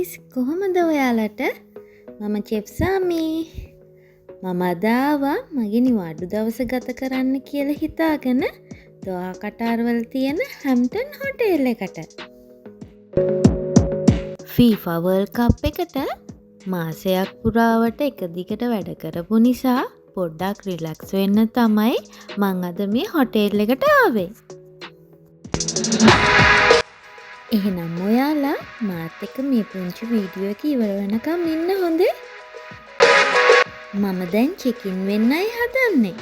guys, කොහොමද ඔයාලට? මම චෙෆ් සාමි. මම අද ආවා මගේ නිවාඩු දවස ගත කරන්න කියලා හිතාගෙන දෝහා කටාරවල තියෙන හැම්ප්ටන් හෝටල් එකට. FIFA World Cup එකට මාසයක් පුරාවට එක දිගට වැඩ කරපු නිසා පොඩ්ඩක් රිලැක්ස් වෙන්න තමයි මං අද මේ හෝටල් එකට ආවේ. එහෙනම් ඔයාලා මාත් එක්ක මේ පුංචි වීඩියෝ එක ඉවර වෙනකම් ඉන්න හොඳේ. මම දැන් චෙක් ඉන් වෙන්නයි හදන්නේ.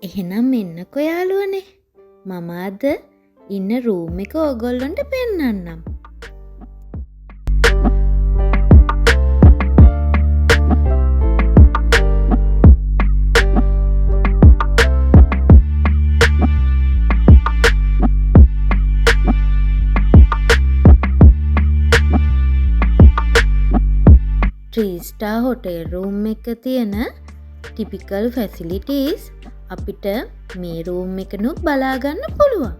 එහෙනම් මෙන්නකෝ යාළුවනේ. මම අද ඉන්න රූම් එක ඔයගොල්ලන්ට පෙන්නන්නම්. Three star hotel room එක තියෙන typical facilities අපිට මේ රූම් එකනුත් බලා ගන්න පුළුවන්.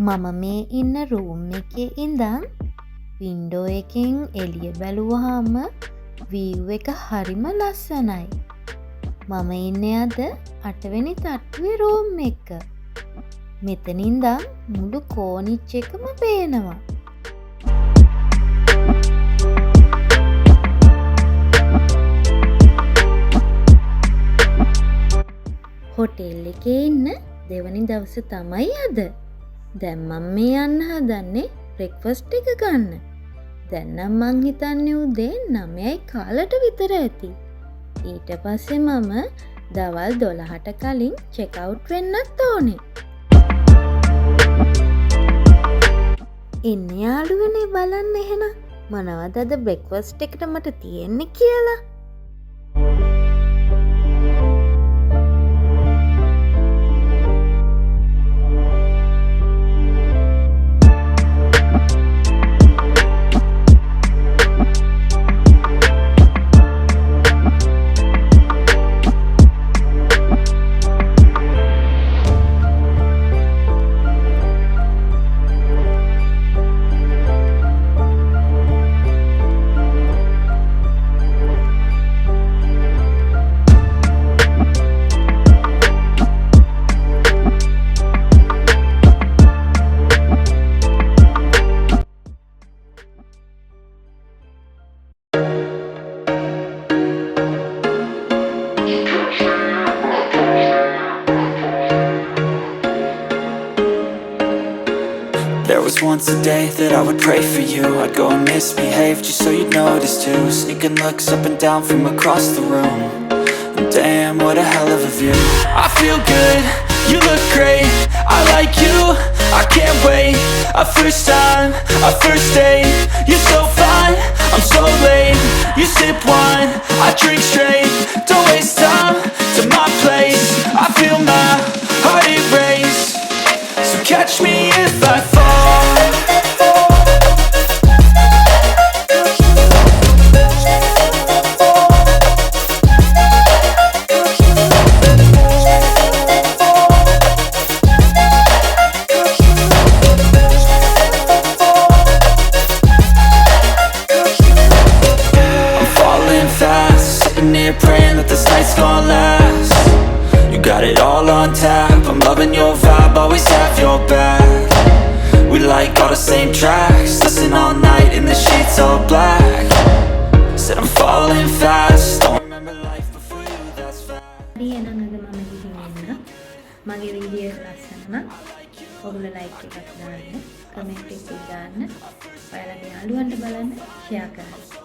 මම මේ ඉන්න රූම් එකේ ඉඳන් වින්ඩෝ එකෙන් එළිය බැලුවාම view එක හරිම ලස්සනයි. මම ඉන්නේ අද 8 වෙනි තට්ටුවේ රූම් එක. මෙතන ඉඳන් මුළු කෝනිච් එකම පේනවා. හෝටල් එකේ ඉන්න දෙවනි දවසේ තමයි අද. දැන් මම මේ යන්න හදන්නේ බ්‍රෙක්ෆාස්ට් එක ගන්න. දැන් නම් මං හිතන්නේ උදේ 9යි කාලට විතර ඇති. ඊට පස්සේ මම දවල් 12ට කලින් චෙක් අවුට් වෙන්නත් ඕනේ. එන්න යාළුවනේ බලන්න එහෙනම් මොනවද අද බ්‍රෙක්ෆාස්ට් එකට මට තියෙන්නේ කියලා. There was once a day that I would pray for you. I'd go and misbehave just so you'd notice too. Sneaking looks up and down from across the room. And damn, what a hell of a view. I feel good, you look great. I like you, I can't wait. A first time, a first date. You're so fine, I'm so late. You sip wine, I drink straight. Don't waste time to my place. I feel my heart erase. So catch me if I fall. got it all on tap. I'm loving your vibe, always have your back. We like all the same tracks, listen all night in the sheets all black. Said I'm falling fast, don't remember life before you, that's fact. එහෙනම් අද මම ගිහින් එන්න. මගේ video එක ලස්සන නම් ඔයගොල්ලෝ ලයික් එකක් දාන්න, කමෙන්ට් එකක් දාන්න, ඔයාලගේ යාළුවන්ට බලන්න ෂෙයා කරන්න.